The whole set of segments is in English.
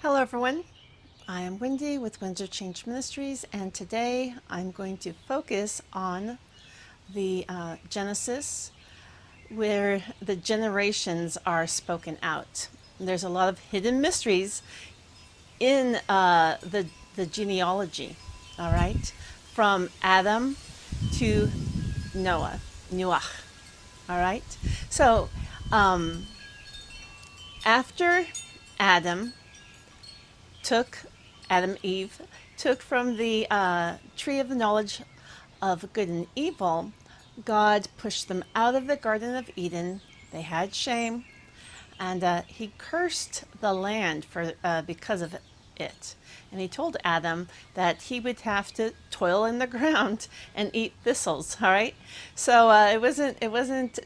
Hello everyone, I am Wendy with Winds of Change Ministries, and today I'm going to focus on the Genesis where the generations are spoken out. There's a lot of hidden mysteries in the genealogy, all right, from Adam to Noach, all right. So after Adam took Eve took from the tree of the knowledge of good and evil, God pushed them out of the Garden of Eden. They had shame, and he cursed the land for because of it. And he told Adam that he would have to toil in the ground and eat thistles. All right, so it wasn't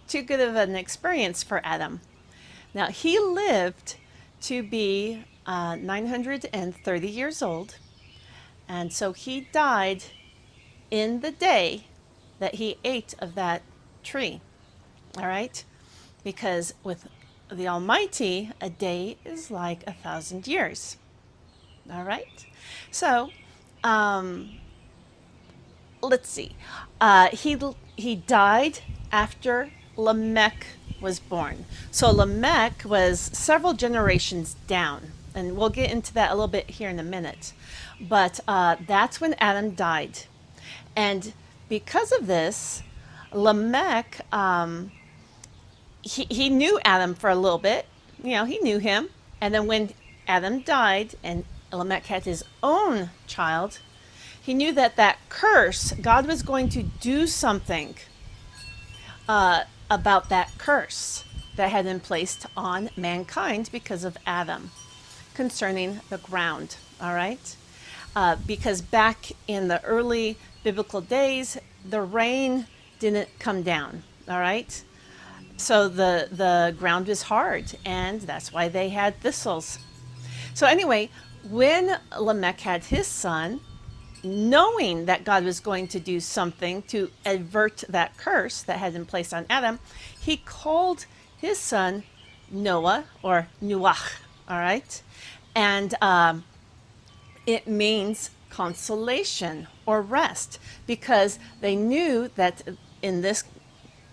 too good of an experience for Adam. Now, he lived to be 930 years old, and so he died in the day that he ate of that tree. All right? Because with the Almighty, a day is like 1,000 years. All right? So, let's see. He died after Lamech was born. So Lamech was several generations down, and we'll get into that a little bit here in a minute. But that's when Adam died, and because of this, Lamech he knew Adam for a little bit. You know, he knew him, and then when Adam died and Lamech had his own child, he knew that that curse, God was going to do something about that curse that had been placed on mankind because of Adam concerning the ground. All right? Because back in the early biblical days, the rain didn't come down. All right? So the ground was hard, and that's why they had thistles. So anyway, when Lamech had his son, knowing that God was going to do something to avert that curse that had been placed on Adam, he called his son Noah, or Nuach, all right? And it means consolation or rest, because they knew that in this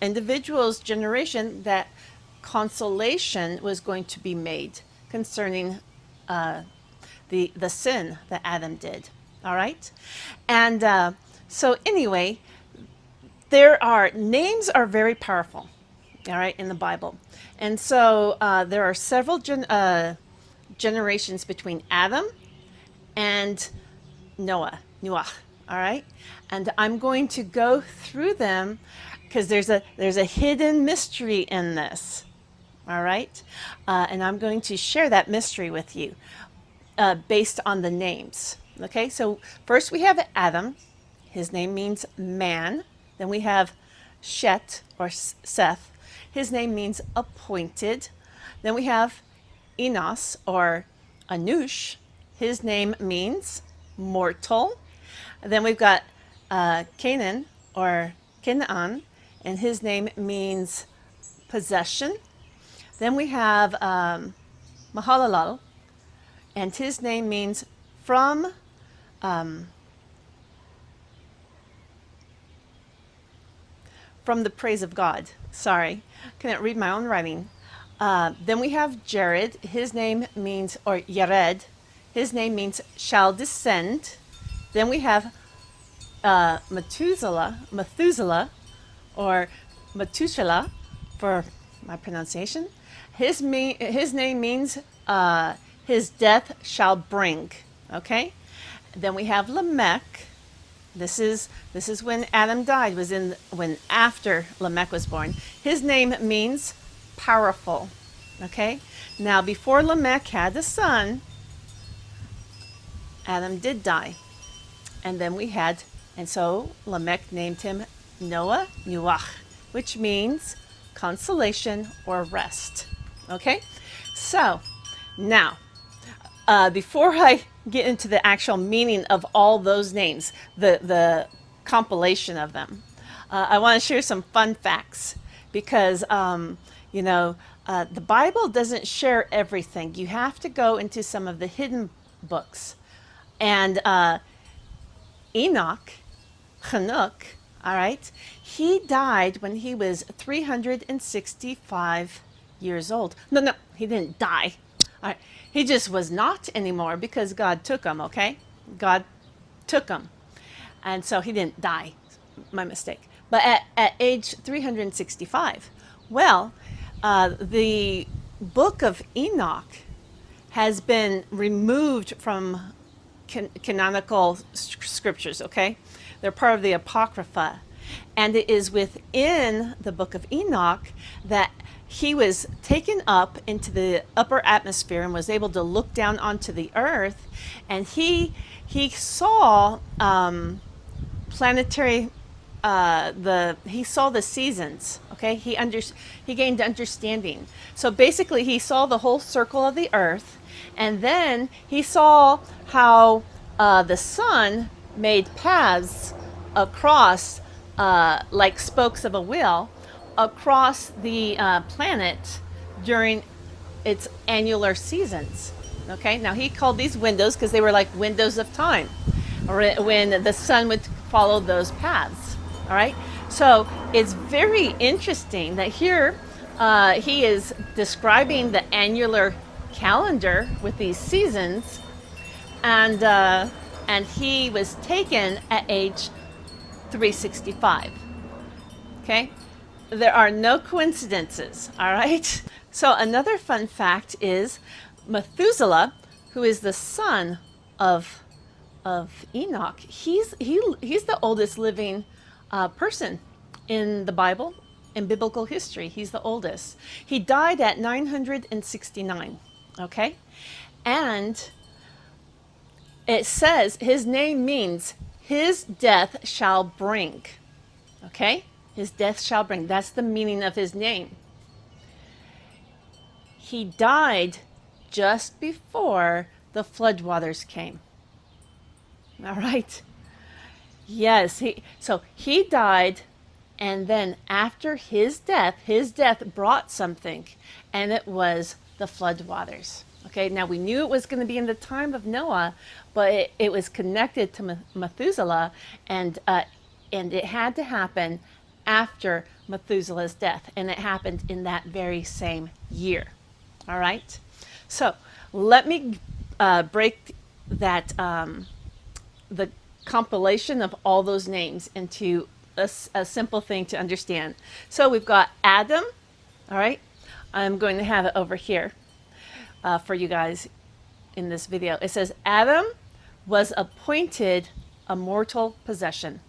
individual's generation that consolation was going to be made concerning the sin that Adam did. All right, and so anyway, names are very powerful. All right, in the Bible, and so there are several generations between Adam and Noah. All right, and I'm going to go through them because there's a hidden mystery in this. All right, and I'm going to share that mystery with you based on the names. Okay, so first we have Adam. His name means man. Then we have Shet, or Seth. His name means appointed. Then we have Enos, or Anush. His name means mortal. Then we've got Canaan, or Canaan, and his name means possession. Then we have Mahalalel, and his name means from the praise of God. Sorry, couldn't read my own writing. Then we have Jared. His name means, or Yared. His name means shall descend. Then we have Methuselah, or Methuselah, for my pronunciation. His name means his death shall bring. Okay. Then we have Lamech. This is when Adam died. When after Lamech was born. His name means powerful. Okay. Now before Lamech had a son, Adam did die, and then so Lamech named him Nuach, which means consolation or rest. Okay. So now, before I get into the actual meaning of all those names, the compilation of them, I want to share some fun facts because, The Bible doesn't share everything. You have to go into some of the hidden books. And Enoch, Hanuk, all right, he died when he was 365 years old. No, no, he didn't die. All right. He just was not anymore because God took him, okay? God took him. And so he didn't die. My mistake. But at age 365, well, the book of Enoch has been removed from canonical scriptures, okay? They're part of the Apocrypha. And it is within the book of Enoch that he was taken up into the upper atmosphere and was able to look down onto the earth. And he saw planetary he saw the seasons. Okay, he gained understanding. So basically he saw the whole circle of the earth, and then he saw how the sun made paths across like spokes of a wheel across the planet during its annular seasons. Okay, now he called these windows because they were like windows of time, or when the sun would follow those paths. All right, so it's very interesting that here he is describing the annular calendar with these seasons, and he was taken at age 365. Okay, there are no coincidences. All right. So another fun fact is Methuselah, who is the son of Enoch. He's the oldest living person in the Bible, in biblical history. He's the oldest. He died at 969. Okay, and it says his name means his death shall bring. Okay, his death shall bring. That's the meaning of his name. He died just before the floodwaters came. All right. Yes, so he died, and then after his death brought something, and it was the floodwaters. Okay, now we knew it was going to be in the time of Noah, but it was connected to Methuselah, and it had to happen after Methuselah's death, and it happened in that very same year. All right, so let me break that the compilation of all those names into a simple thing to understand. So we've got Adam. All right, I'm going to have it over here for you guys in this video. It says Adam was appointed a mortal possession.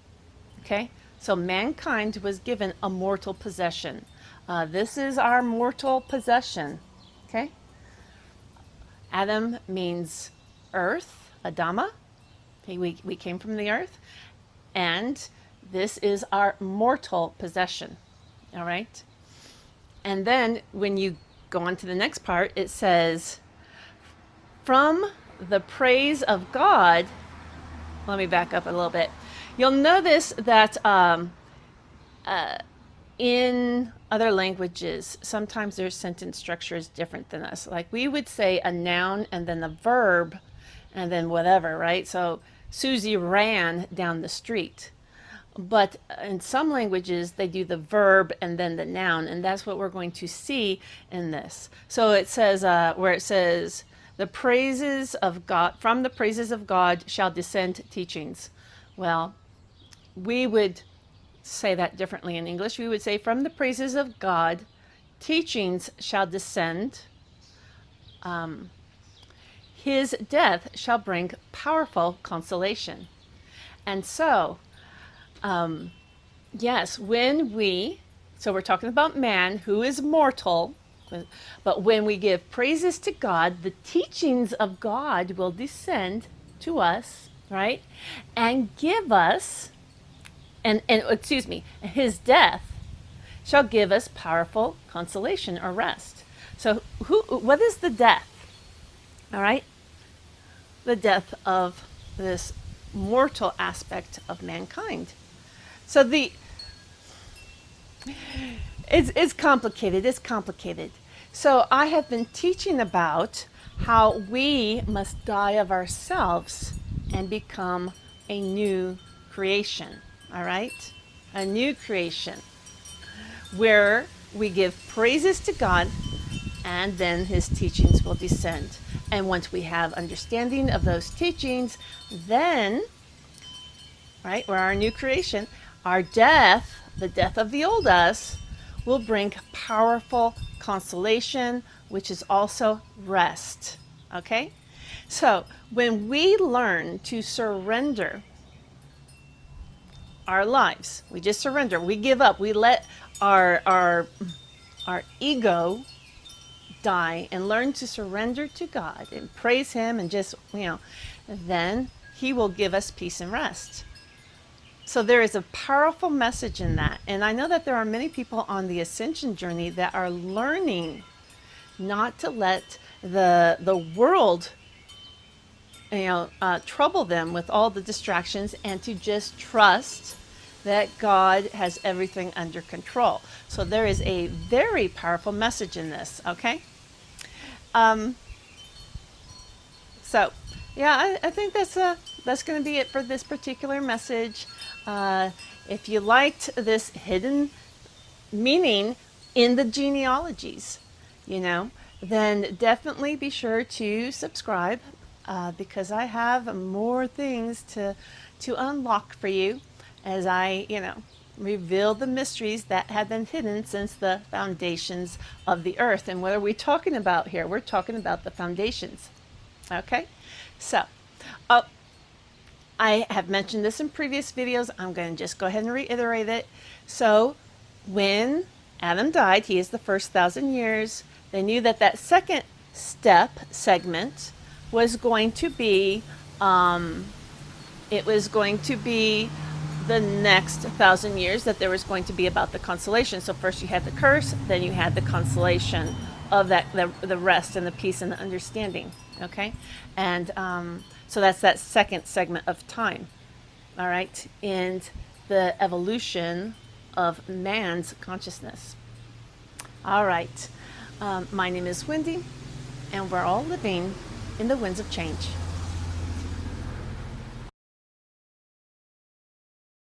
Okay, so mankind was given a mortal possession. This is our mortal possession. Okay, Adam means earth, Adama. Okay, we came from the earth, and this is our mortal possession. All right, and then when you go on to the next part, it says, from the praise of God. Let me back up a little bit. You'll notice that in other languages, sometimes their sentence structure is different than us. Like we would say a noun and then a verb and then whatever, right? So Susie ran down the street. But in some languages, they do the verb and then the noun, and that's what we're going to see in this. So it says, where it says, the praises of God, from the praises of God shall descend teachings. Well, we would say that differently in English. We would say, from the praises of God, teachings shall descend. His death shall bring powerful consolation. And so, yes, so we're talking about man who is mortal, but when we give praises to God, the teachings of God will descend to us, right? And give us, and excuse me, his death shall give us powerful consolation or rest. So what is the death? All right? The death of this mortal aspect of mankind. So it's complicated. It's complicated. So I have been teaching about how we must die of ourselves and become a new creation. All right? A new creation where we give praises to God and then his teachings will descend. And once we have understanding of those teachings, then, right, we're our new creation, our death, the death of the old us, will bring powerful consolation, which is also rest. Okay? So when we learn to surrender our lives, we just surrender, we give up, we let our ego die and learn to surrender to God and praise him and just, then he will give us peace and rest. So there is a powerful message in that. And I know that there are many people on the ascension journey that are learning not to let the world trouble them with all the distractions and to just trust that God has everything under control. So there is a very powerful message in this, okay? So, yeah, I think that's going to be it for this particular message. If you liked this hidden meaning in the genealogies, then definitely be sure to subscribe because I have more things to unlock for you as I, reveal the mysteries that have been hidden since the foundations of the earth. And what are we talking about here? We're talking about the foundations. Okay, so I have mentioned this in previous videos. I'm going to just go ahead and reiterate it. So when Adam died, he is the first 1,000 years. They knew that that second segment was going to be, it was going to be the next 1,000 years that there was going to be about the consolation. So first you had the curse, then you had the consolation of that, the rest and the peace and the understanding. Okay, and so that's that second segment of time. All right, and the evolution of man's consciousness. All right, my name is Wendy, and we're all living in the winds of change.